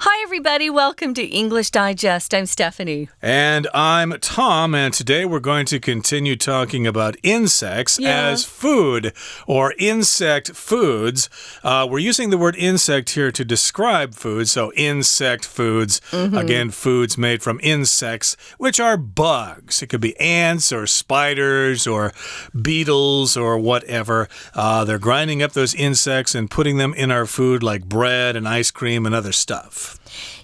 Hi, everybody. Welcome to English Digest. I'm Stephanie. And I'm Tom, and today we're going to continue talking about insects as food or insect foods. We're using the word insect here to describe food, so insect foods. Again, foods made from insects, which are bugs. It could be ants or spiders or beetles or whatever. They're grinding up those insects and putting them in our food like bread and ice cream and other stuff.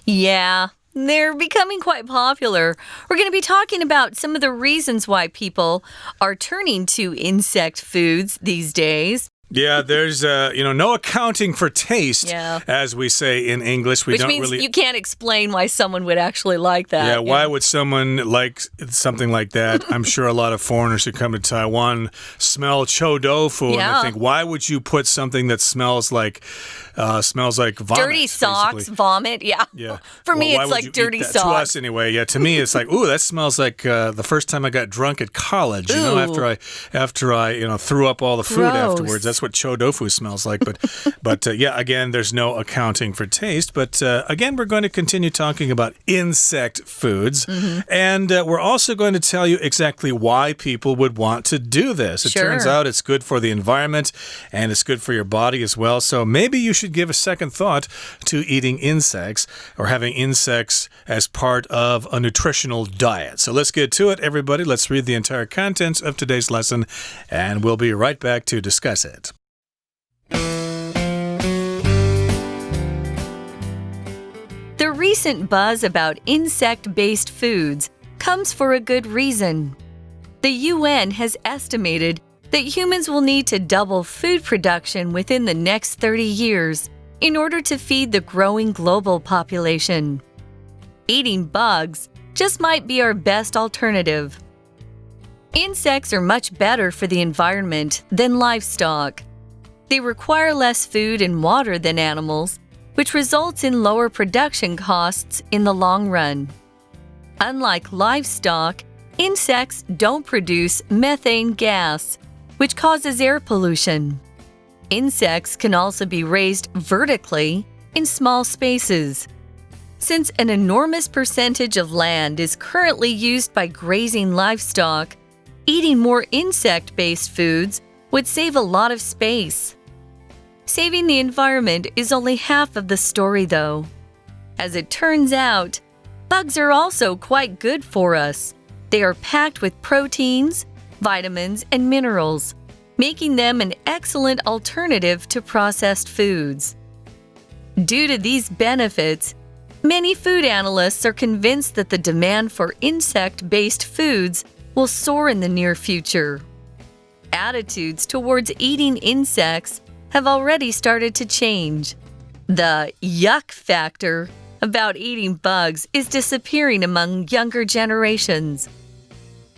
Yeah, they're becoming quite popular. We're going to be talking about some of the reasons why people are turning to insect foods these days. Yeah, there's no accounting for taste, as we say in English. Which means you can't explain why someone would actually like that. Yeah, why would someone like something like that? I'm sure a lot of foreigners who come to Taiwan smell cho tofu and they think, why would you put something that smells like vomit? Dirty socks, basically. Vomit, yeah. For me, it's like dirty socks. To us, anyway. Yeah, to me, it's like, ooh, that smells like the first time I got drunk at college. You know, after I threw up all the food afterwards. That's what cho tofu smells like. But again, there's no accounting for taste. But again, we're going to continue talking about insect foods. And we're also going to tell you exactly why people would want to do this. It turns out it's good for the environment and it's good for your body as well. So maybe you should give a second thought to eating insects or having insects as part of a nutritional diet. So let's get to it, everybody. Let's read the entire contents of today's lesson, and we'll be right back to discuss it. The recent buzz about insect-based foods comes for a good reason. The UN has estimated that humans will need to double food production within the next 30 years in order to feed the growing global population. Eating bugs just might be our best alternative. Insects are much better for the environment than livestock. They require less food and water than animals, which results in lower production costs in the long run. Unlike livestock, insects don't produce methane gas, which causes air pollution. Insects can also be raised vertically in small spaces. Since an enormous percentage of land is currently used by grazing livestock, eating more insect-based foods would save a lot of space. Saving the environment is only half of the story, though. As it turns out, bugs are also quite good for us. They are packed with proteins, vitamins, and minerals, making them an excellent alternative to processed foods. Due to these benefits, many food analysts are convinced that the demand for insect-based foods will soar in the near future. Attitudes towards eating insects have already started to change. The yuck factor about eating bugs is disappearing among younger generations.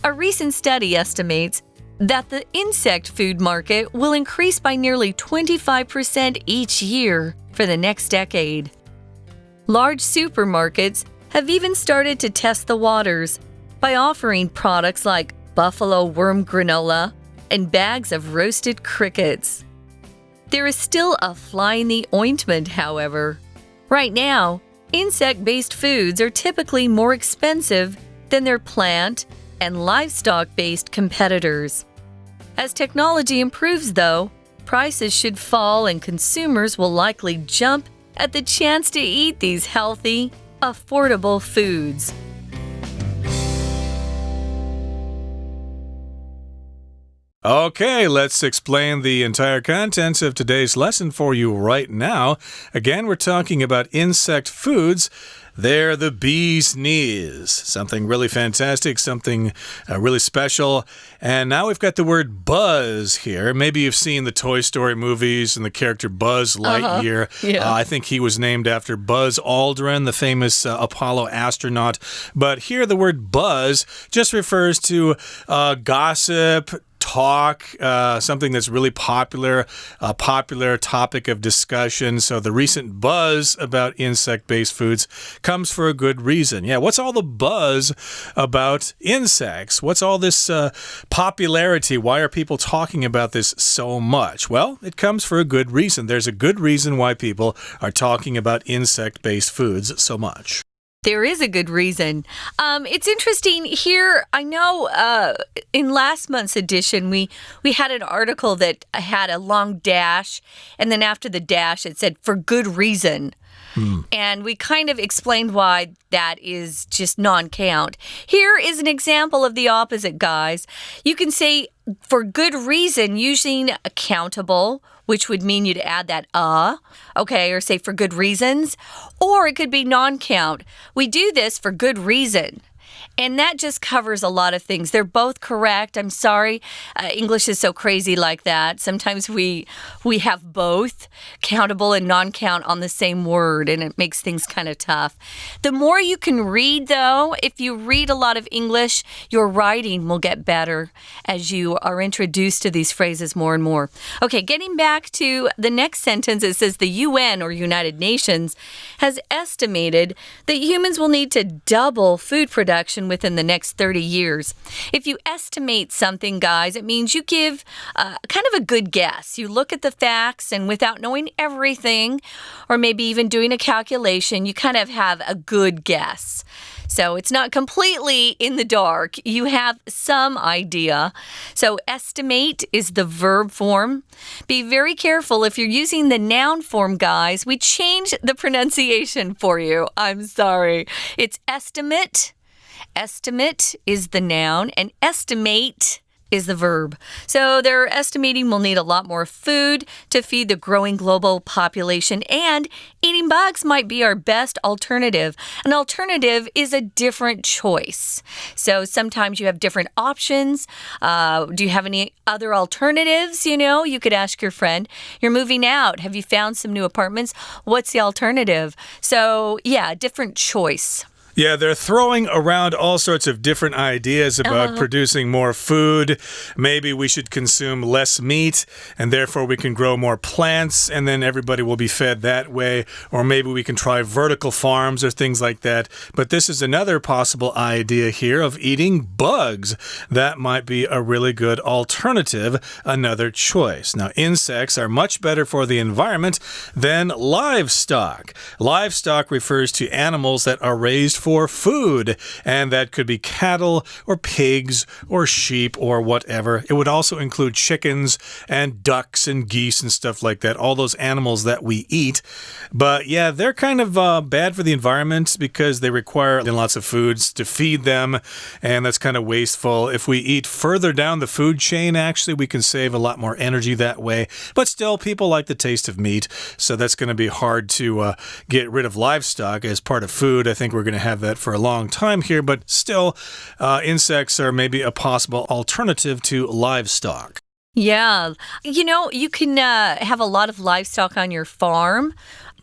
A recent study estimates that the insect food market will increase by nearly 25% each year for the next decade. Large supermarkets have even started to test the waters by offering products like buffalo worm granola and bags of roasted crickets. There is still a fly in the ointment, however. Right now, insect-based foods are typically more expensive than their plant and livestock-based competitors. As technology improves, though, prices should fall and consumers will likely jump at the chance to eat these healthy, affordable foods. Okay, let's explain the entire contents of today's lesson for you right now. Again, we're talking about insect foods. They're the bee's knees. Something really fantastic, something really special. And now we've got the word buzz here. Maybe you've seen the Toy Story movies and the character Buzz Lightyear. I think he was named after Buzz Aldrin, the famous Apollo astronaut. But here the word buzz just refers to gossip, talk, something that's really popular, a popular topic of discussion. So the recent buzz about insect-based foods comes for a good reason. Yeah, what's all the buzz about insects? What's all this popularity? Why are people talking about this so much? Well, it comes for a good reason. There's a good reason why people are talking about insect-based foods so much. There is a good reason. It's interesting here. I know in last month's edition, we had an article that had a long dash, and then after the dash, it said, for good reason. And we kind of explained why that is just non-count. Here is an example of the opposite, guys. You can say for good reason using countable, which would mean you'd add that okay, or say for good reasons. Or it could be non-count. We do this for good reason. And that just covers a lot of things. They're both correct. I'm sorry. English is so crazy like that. Sometimes we have both countable and non-count on the same word, and it makes things kind of tough. The more you can read, though, if you read a lot of English, your writing will get better as you are introduced to these phrases more and more. Okay, getting back to the next sentence, it says the UN, or United Nations, has estimated that humans will need to double food production within the next 30 years. If you estimate something, guys, it means you give kind of a good guess. You look at the facts, and without knowing everything, or maybe even doing a calculation, you kind of have a good guess. So it's not completely in the dark. You have some idea. So estimate is the verb form. Be very careful if you're using the noun form, guys. We changed the pronunciation for you. I'm sorry. It's estimate. Estimate is the noun, and estimate is the verb. So they're estimating we'll need a lot more food to feed the growing global population, and eating bugs might be our best alternative. An alternative is a different choice. So sometimes you have different options. Do you have any other alternatives? You could ask your friend. You're moving out. Have you found some new apartments? What's the alternative? So yeah, different choice. Yeah, they're throwing around all sorts of different ideas about producing more food. Maybe we should consume less meat, and therefore we can grow more plants, and then everybody will be fed that way. Or maybe we can try vertical farms or things like that. But this is another possible idea here of eating bugs. That might be a really good alternative, another choice. Now, insects are much better for the environment than livestock. Livestock refers to animals that are raised for food, and that could be cattle or pigs or sheep or whatever. It would also include chickens and ducks and geese and stuff like that, all those animals that we eat. But yeah, they're kind of bad for the environment because they require lots of foods to feed them, and that's kind of wasteful. If we eat further down the food chain, actually, we can save a lot more energy that way. But still, people like the taste of meat, so that's going to be hard to get rid of livestock as part of food. I think we're going to have that for a long time here, but still, insects are maybe a possible alternative to livestock. Yeah. You can have a lot of livestock on your farm.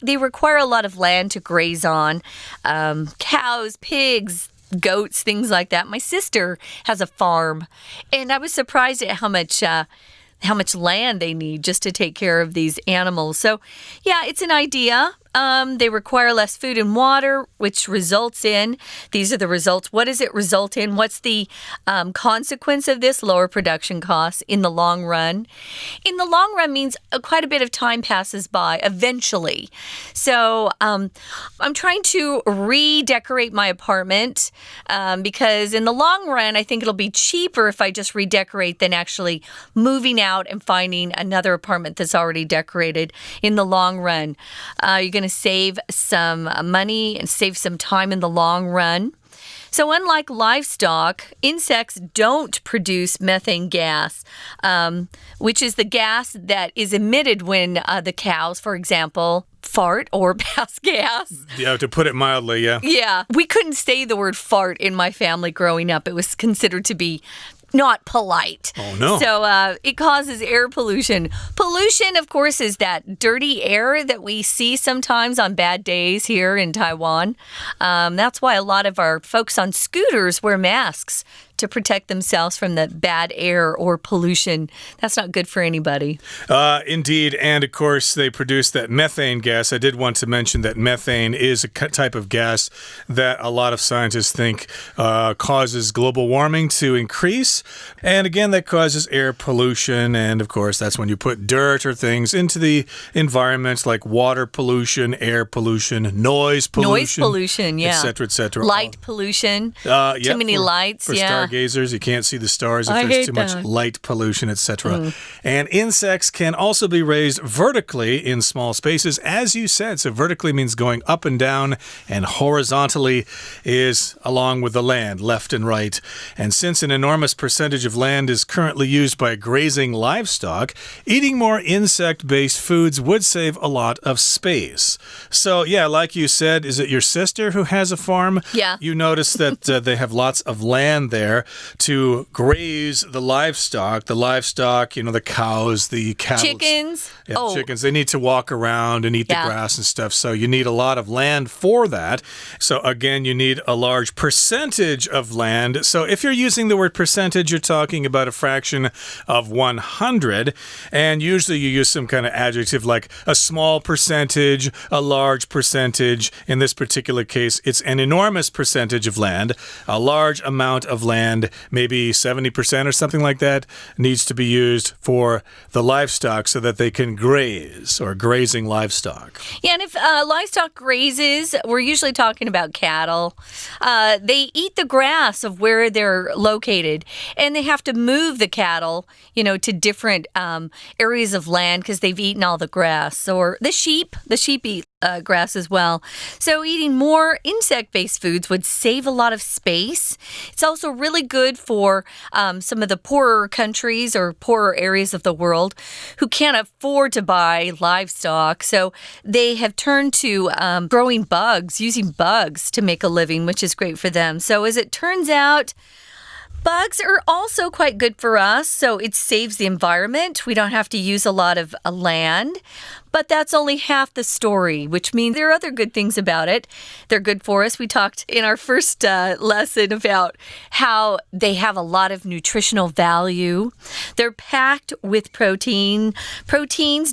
They require a lot of land to graze on. Cows, pigs, goats, things like that. My sister has a farm, and I was surprised at how much land they need just to take care of these animals. So, yeah, it's an idea. They require less food and water, which results in, these are the results. What does it result in? What's the consequence of this? Lower production costs in the long run. In the long run means quite a bit of time passes by eventually. So I'm trying to redecorate my apartment because in the long run, I think it'll be cheaper if I just redecorate than actually moving out and finding another apartment that's already decorated in the long run. You're going to save some money and save some time in the long run. So unlike livestock, insects don't produce methane gas, which is the gas that is emitted when the cows, for example, fart or pass gas. Yeah, to put it mildly, yeah. Yeah, we couldn't say the word fart in my family growing up. It was considered to be not polite. Oh, no. So it causes air pollution. Pollution, of course, is that dirty air that we see sometimes on bad days here in Taiwan. That's why a lot of our folks on scooters wear masks to protect themselves from the bad air or pollution. That's not good for anybody. Indeed. And of course, they produce that methane gas. I did want to mention that methane is a type of gas that a lot of scientists think causes global warming to increase. And again, that causes air pollution. And of course, that's when you put dirt or things into the environment like water pollution, air pollution, noise pollution, yeah. et cetera, et cetera. Light pollution. Too many lights, for stargazers, you can't see the stars if there's too much light pollution, etc. And insects can also be raised vertically in small spaces, as you said. So vertically means going up and down, and horizontally is along with the land, left and right. And since an enormous percentage of land is currently used by grazing livestock, eating more insect-based foods would save a lot of space. So, yeah, like you said, is it your sister who has a farm? Yeah. You notice that they have lots of land there to graze the livestock. The livestock, the cows, the cattle. Chickens. Yeah, chickens. They need to walk around and eat the grass and stuff. So you need a lot of land for that. So again, you need a large percentage of land. So if you're using the word percentage, you're talking about a fraction of 100. And usually you use some kind of adjective like a small percentage, a large percentage. In this particular case, it's an enormous percentage of land. A large amount of land, maybe 70% or something like that, needs to be used for the livestock so that they can graze, or grazing livestock. Yeah, and if livestock grazes, we're usually talking about cattle. They eat the grass of where they're located, and they have to move the cattle, to different areas of land because they've eaten all the grass. Or the sheep eat grass as well. So eating more insect-based foods would save a lot of space. It's also really good for some of the poorer countries or poorer areas of the world who can't afford to buy livestock. So they have turned to growing bugs, using bugs to make a living, which is great for them. So as it turns out, bugs are also quite good for us, so it saves the environment. We don't have to use a lot of land. But that's only half the story, which means there are other good things about it. They're good for us. We talked in our first lesson about how they have a lot of nutritional value. They're packed with proteins,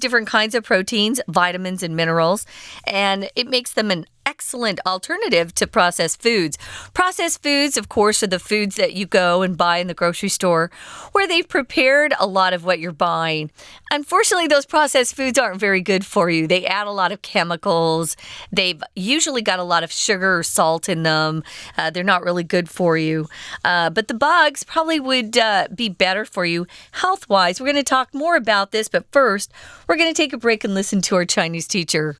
different kinds of proteins, vitamins and minerals, and it makes them an excellent alternative to processed foods. Processed foods, of course, are the foods that you go and buy in the grocery store where they've prepared a lot of what you're buying. Unfortunately, those processed foods aren't very good for you. They add a lot of chemicals. They've usually got a lot of sugar or salt in them. They're not really good for you. But the bugs probably would be better for you health-wise. We're going to talk more about this, but first, we're going to take a break and listen to our Chinese teacher.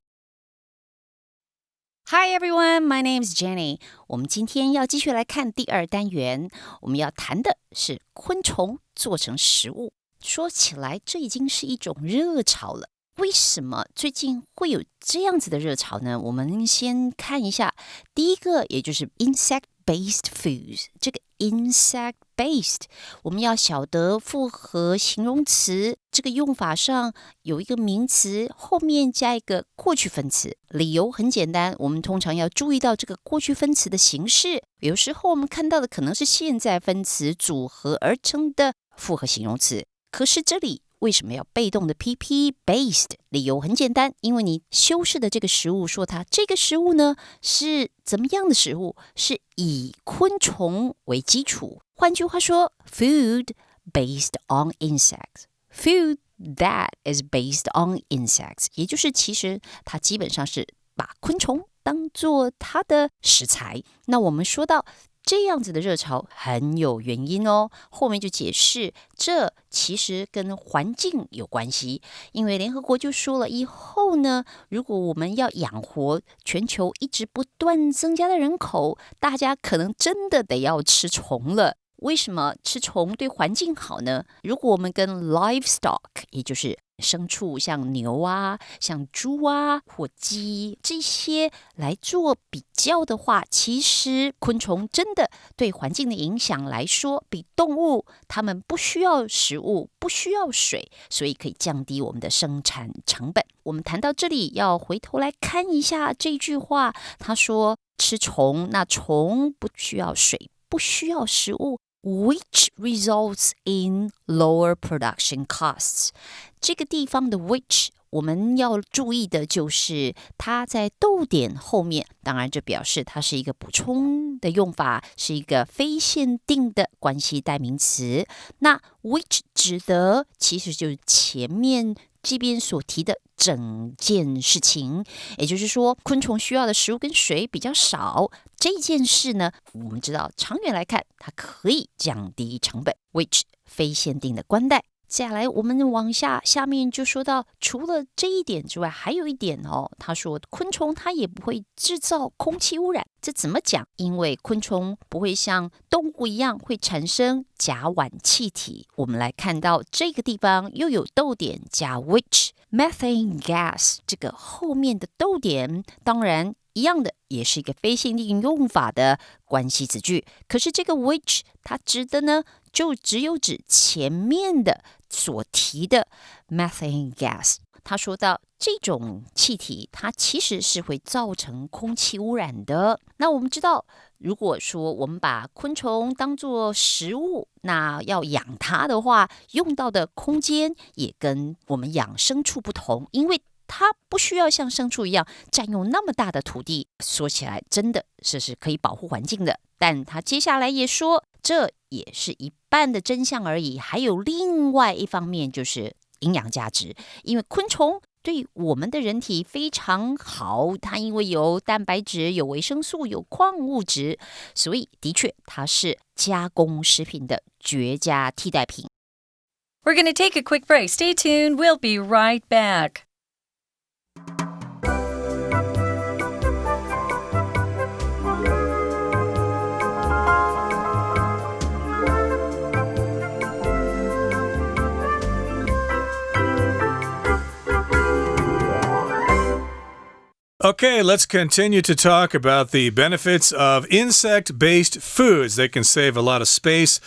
Hi everyone, my name is Jenny. 我们今天要继续来看第二单元，我们要谈的是昆虫做成食物。说起来，这已经是一种热潮了。为什么最近会有这样子的热潮呢？我们先看一下第一个，也就是 insect-based foods。这个 insect-based， 我们要晓得复合形容词这个用法上有一个名词，后面加一个过去分词。理由很简单，我们通常要注意到这个过去分词的形式。有时候我们看到的可能是现在分词组合而成的复合形容词，可是这里为什么要被动的 PP based？ 理由很简单，因为你修饰的这个食物说它这个食物呢是怎么样的食物，是以昆虫为基础。换句话说 food based on insects， food that is based on insects， 也就是其实它基本上是把昆虫当作它的食材。那我们说到这样子的热潮很有原因哦，后面就解释这其实跟环境有关系，因为联合国就说了，以后呢，如果我们要养活全球一直不断增加的人口，大家可能真的得要吃虫了。为什么吃虫对环境好呢？如果我们跟 livestock， 也就是牲畜，像牛啊、像猪啊或鸡这些来做比较的话，其实昆虫真的对环境的影响来说，比动物它们不需要食物，不需要水，所以可以降低我们的生产成本。我们谈到这里，要回头来看一下这句话，他说吃虫，那虫不需要水，不需要食物， which results in lower production costs. 这个地方的 which我们要注意的就是它在逗点后面，当然这表示它是一个补充的用法，是一个非限定的关系代名词。那 which 指的其实就是前面这边所提的整件事情，也就是说昆虫需要的食物跟水比较少，这件事呢，我们知道长远来看它可以降低成本， which 非限定的关代。再来我们往下面就说到，除了这一点之外，还有一点他说昆虫它也不会制造空气污染。这怎么讲？因为昆虫不会像动物一样会产生甲烷气体。我们来看到这个地方又有逗点加 which methane gas， 这个后面的逗点当然一样的也是一个非限定用法的关系子句，可是这个 which 它指的呢就只有指前面的所提的 methane gas。 他说到这种气体它其实是会造成空气污染的。那我们知道，如果说我们把昆虫当作食物，那要养它的话，用到的空间也跟我们养牲畜不同，因为它不需要像牲畜一样占用那么大的土地，说起来真的是可以保护环境的。但他接下来也说，这也是一半的真相而已，还有另外一方面就是营养价值。因为昆虫对我们的人体非常好，它因为有蛋白质、有维生素、有矿物质，所以的确它是加工食品的绝佳替代品。 We're going to take a quick break. Stay tuned. We'll be right back. Okay, let's continue to talk about the benefits of insect-based foods. They can save a lot of space,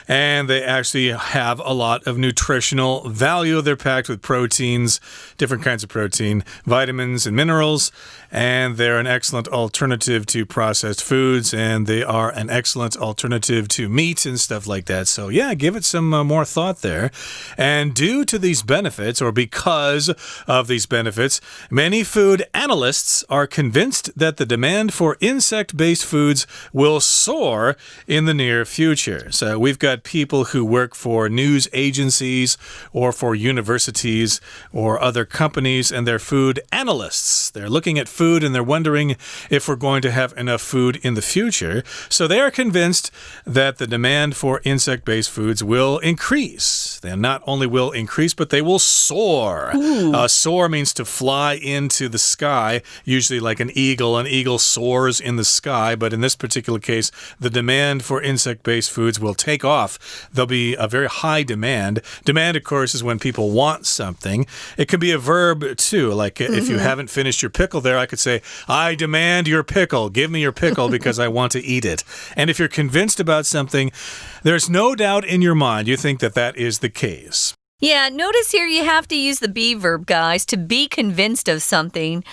and they actually have a lot of nutritional value. They're packed with proteins, different kinds of protein, vitamins, and minerals, and they're an excellent alternative to processed foods, and they are an excellent alternative to meat and stuff like that. So, yeah, give it some more thought there. And due to these benefits, or because of these benefits, many food analysts are convinced that the demand for insect-based foods will soar in the near future. So we've got people who work for news agencies or for universities or other companies, and they're food analysts. They're looking at food and they're wondering if we're going to have enough food in the future. So they are convinced that the demand for insect-based foods will increase. They not only will increase, but they will soar. Soar means to fly into the sky. Usually like an eagle soars in the sky, but in this particular case, the demand for insect-based foods will take off. There'll be a very high demand. Demand, of course, is when people want something. It can be a verb, too. Like if you haven't finished your pickle there, I could say, I demand your pickle. Give me your pickle because I want to eat it. And if you're convinced about something, there's no doubt in your mind you think that that is the case. Yeah, notice here you have to use the be verb, guys, to be convinced of something.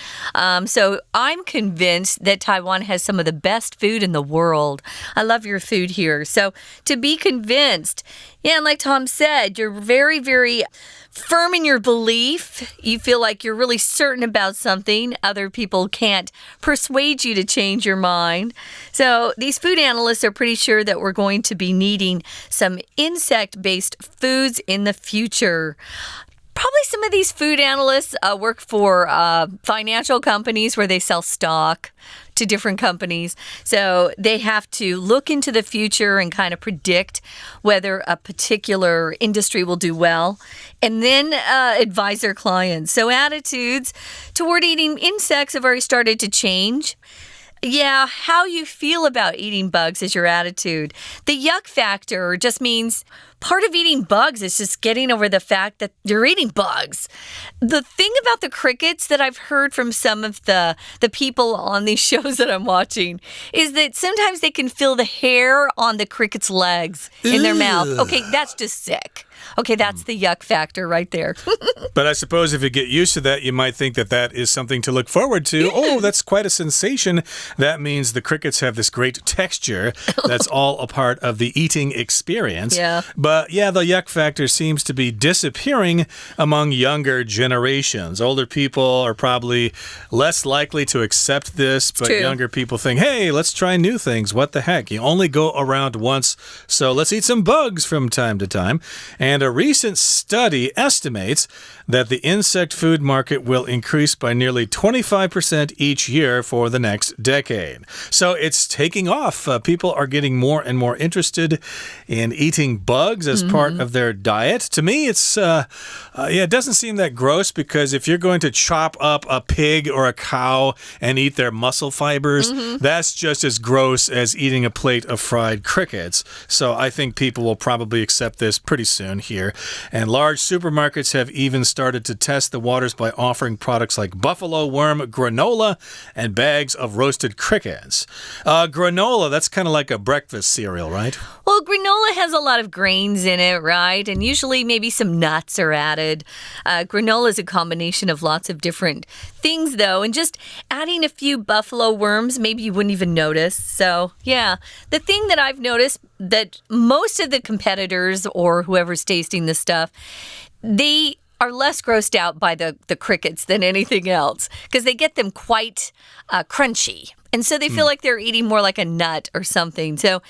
So I'm convinced that Taiwan has some of the best food in the world. I love your food here. So to be convinced, yeah, and like Tom said, you're very, very firm in your belief. You feel like you're really certain about something. Other people can't persuade you to change your mind. So these food analysts are pretty sure that we're going to be needing some insect-based foods in the future. Probably some of these food analysts work for financial companies where they sell stock to different companies. So they have to look into the future and kind of predict whether a particular industry will do well and then advise their clients. So attitudes toward eating insects have already started to change. Yeah, how you feel about eating bugs is your attitude. The yuck factor just means part of eating bugs is just getting over the fact that you're eating bugs. The thing about the crickets that I've heard from some of the people on these shows that I'm watching is that sometimes they can feel the hair on the cricket's legs in their mouth. Okay, that's just sick. Okay, that's the yuck factor right there. But I suppose if you get used to that, you might think that that is something to look forward to. Oh, that's quite a sensation. That means the crickets have this great texture. That's all a part of the eating experience. Yeah. But yeah, the yuck factor seems to be disappearing among younger generations. Older people are probably less likely to accept this, but younger people think, hey, let's try new things. What the heck? You only go around once, so let's eat some bugs from time to time. And a recent study estimates that the insect food market will increase by nearly 25% each year for the next decade. So it's taking off. People are getting more and more interested in eating bugs as part of their diet. To me, it doesn't seem that gross because if you're going to chop up a pig or a cow and eat their muscle fibers, that's just as gross as eating a plate of fried crickets. So I think people will probably accept this pretty soon here. And large supermarkets have even started to test the waters by offering products like buffalo worm granola and bags of roasted crickets. Granola, that's kind of like a breakfast cereal, right? Well, granola has a lot of grains in it, right? And usually maybe some nuts are added. Granola is a combination of lots of different things, though. And just adding a few buffalo worms, maybe you wouldn't even notice. So, yeah. The thing that I've noticed that most of the competitors or whoever's tasting this stuff, they are less grossed out by the crickets than anything else because they get them quite crunchy. And so they feel like they're eating more like a nut or something. So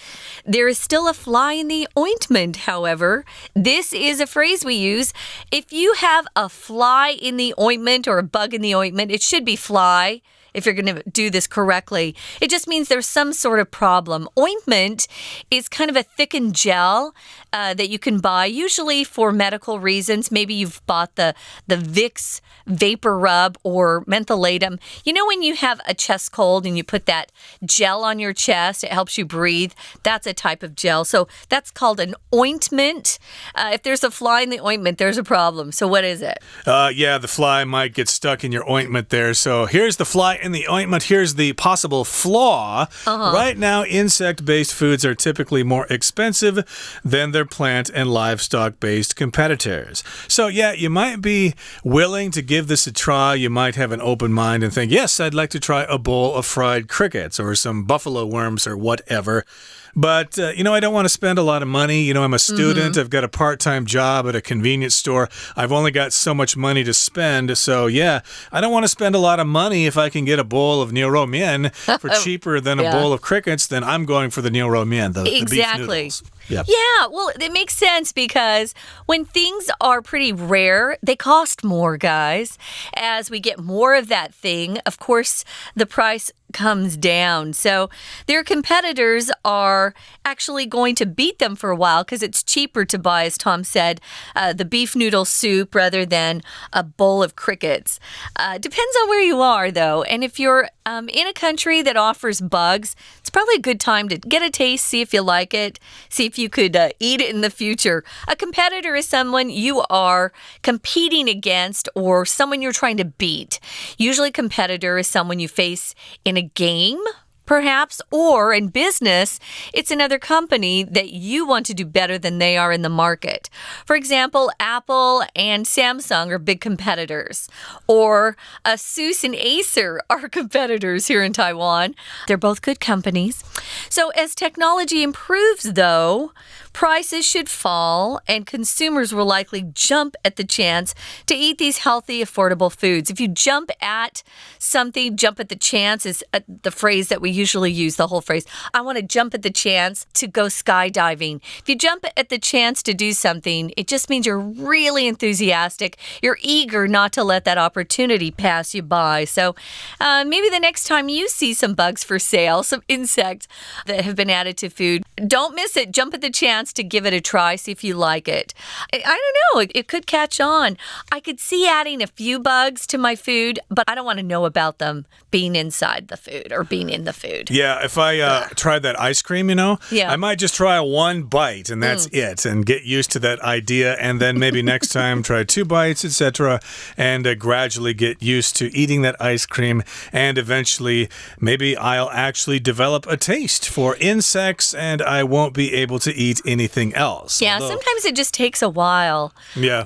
there is still a fly in the ointment, however. This is a phrase we use. If you have a fly in the ointment or a bug in the ointment, it should be fly. If you're going to do this correctly, it just means there's some sort of problem. Ointment is kind of a thickened gel that you can buy, usually for medical reasons. Maybe you've bought the Vicks Vapor Rub or Mentholatum. You know when you have a chest cold and you put that gel on your chest, it helps you breathe. That's a type of gel. So that's called an ointment. If there's a fly in the ointment, there's a problem. So what is it? Yeah, the fly might get stuck in your ointment there. So here's the fly in the ointment. Here's the possible flaw. Right now, insect-based foods are typically more expensive than their plant and livestock-based competitors. So yeah, you might be willing to give this a try. You might have an open mind and think, yes, I'd like to try a bowl of fried crickets or some buffalo worms or whatever. But, I don't want to spend a lot of money. I'm a student. I've got a part-time job at a convenience store. I've only got so much money to spend. So, yeah, I don't want to spend a lot of money. If I can get a bowl of niu rou mian for cheaper than a bowl of crickets, then I'm going for the niu rou mian, the beef noodles. Yep. Yeah, well, it makes sense because when things are pretty rare, they cost more, guys. As we get more of that thing, of course, the price comes down. So their competitors are actually going to beat them for a while because it's cheaper to buy, as Tom said, the beef noodle soup rather than a bowl of crickets. Depends on where you are, though. And if you're in a country that offers bugs, it's probably a good time to get a taste, see if you like it, see if you could eat it in the future. A competitor is someone you are competing against or someone you're trying to beat. Usually a competitor is someone you face in a game, perhaps, or in business, it's another company that you want to do better than they are in the market. For example, Apple and Samsung are big competitors, or Asus and Acer are competitors here in Taiwan. They're both good companies. So as technology improves, though, prices should fall and consumers will likely jump at the chance to eat these healthy, affordable foods. If you jump at something, jump at the chance is the phrase that we usually use, the whole phrase. I want to jump at the chance to go skydiving. If you jump at the chance to do something, it just means you're really enthusiastic. You're eager not to let that opportunity pass you by. So maybe the next time you see some bugs for sale, some insects that have been added to food, don't miss it. Jump at the chance chance to give it a try, see if you like it. I don't know. It could catch on. I could see adding a few bugs to my food, but I don't want to know about them being inside the food or being in the food. Yeah, if I tried that ice cream, I might just try one bite and that's it and get used to that idea. And then maybe next time try 2 bites, etc. and gradually get used to eating that ice cream. And eventually, maybe I'll actually develop a taste for insects and I won't be able to eat anything else. Yeah, sometimes it just takes a while. Yeah.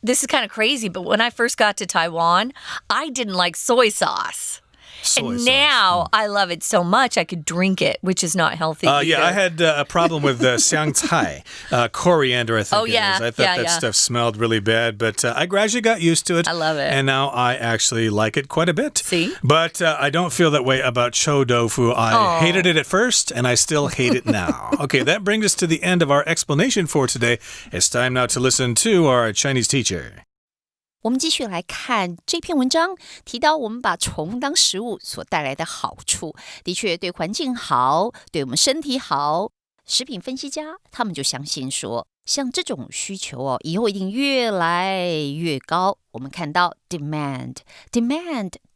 This is kind of crazy, but when I first got to Taiwan, I didn't like soy sauce. And now I love it so much I could drink it, which is not healthy either. Yeah, I had a problem with xiang cai, coriander, I think it is. I thought that stuff smelled really bad, but I gradually got used to it. I love it. And now I actually like it quite a bit. See? But I don't feel that way about chou tofu. I hated it at first, and I still hate it now. Okay, that brings us to the end of our explanation for today. It's time now to listen to our Chinese teacher. 我们继续来看这篇文章，提到我们把虫当食物所带来的好处，的确对环境好，对我们身体好。食品分析家他们就相信说，像这种需求以后一定越来越高。我们看到 demand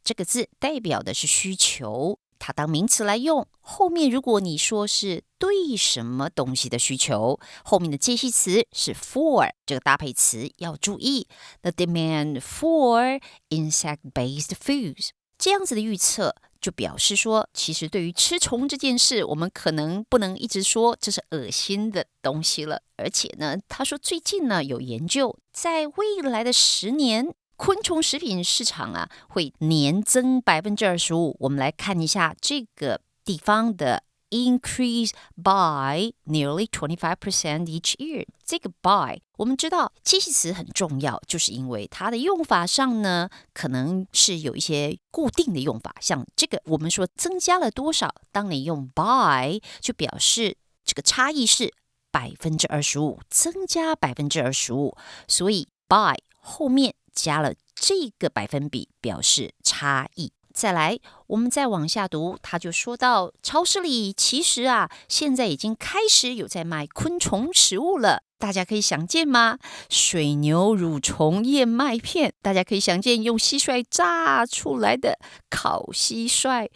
这个字代表的是需求，它当名词来用，后面如果你说是对什么东西的需求，后面的介系词是 for， 这个搭配词要注意 the demand for insect-based foods。 这样子的预测就表示说，其实对于吃虫这件事，我们可能不能一直说这是恶心的东西了。而且呢，他说最近呢有研究，在未来的10年昆虫食品市场会年增 25%。 我们来看一下这个地方的 increase by nearly 25% each year。 这个 by 我们知道介系词很重要，就是因为它的用法上呢可能是有一些固定的用法，像这个我们说增加了多少，当你用 by 就表示这个差异是 25%， 增加 25%， 所以 by 后面加了这个百分比，表示差异。再来，我们再往下读，他就说到超市里其实现在已经开始有在卖昆虫食物了，大家可以想见吗？水牛蠕虫燕麦片，大家可以想见用蟋蟀炸出来的烤蟋蟀，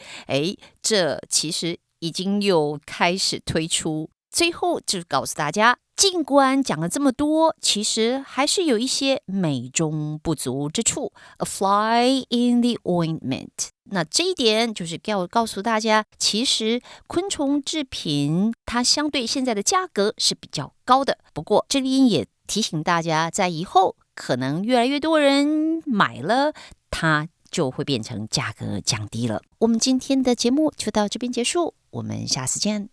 这其实已经有开始推出。最后就告诉大家，尽管讲了这么多，其实还是有一些美中不足之处。 A fly in the ointment， 那这一点就是要告诉大家，其实昆虫制品它相对现在的价格是比较高的，不过这边也提醒大家，在以后可能越来越多人买了，它就会变成价格降低了。我们今天的节目就到这边结束，我们下次见。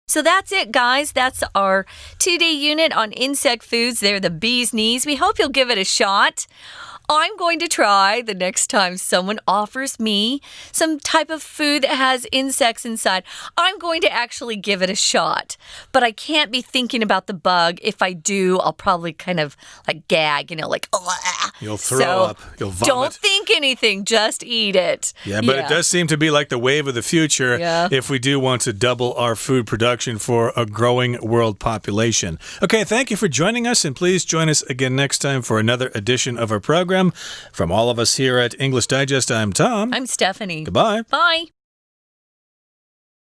So that's it, guys. That's our 2-day unit on insect foods. They're the bee's knees. We hope you'll give it a shot. I'm going to try the next time someone offers me some type of food that has insects inside. I'm going to actually give it a shot. But I can't be thinking about the bug. If I do, I'll probably kind of like gag, like, you'll throw up. You'll vomit. Don't think anything. Just eat it. Yeah, but it does seem to be like the wave of the future if we do want to double our food production for a growing world population. Okay, thank you for joining us, and please join us again next time for another edition of our program. From all of us here at English Digest, I'm Tom. I'm Stephanie. Goodbye. Bye.